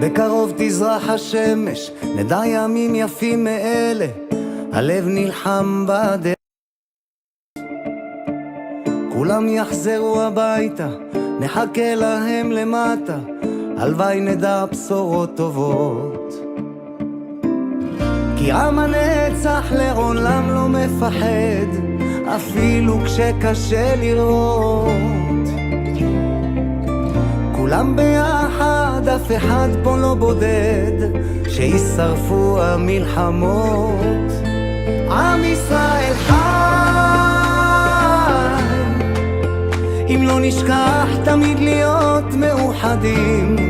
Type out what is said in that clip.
בקרוב תזרח השמש, נדע ימים יפים מאלה, הלב נלחם בדרך. כולם יחזרו הביתה, נחכה להם למטה, הלוואי נדע בשורות טובות. כי עם הנצח לעולם לא מפחד, אפילו כשקשה לראות. כולם ביחד, אף אחד פה לא בודד, שישרפו המלחמות. עם ישראל חי, אם לא נשכח תמיד להיות מאוחדים.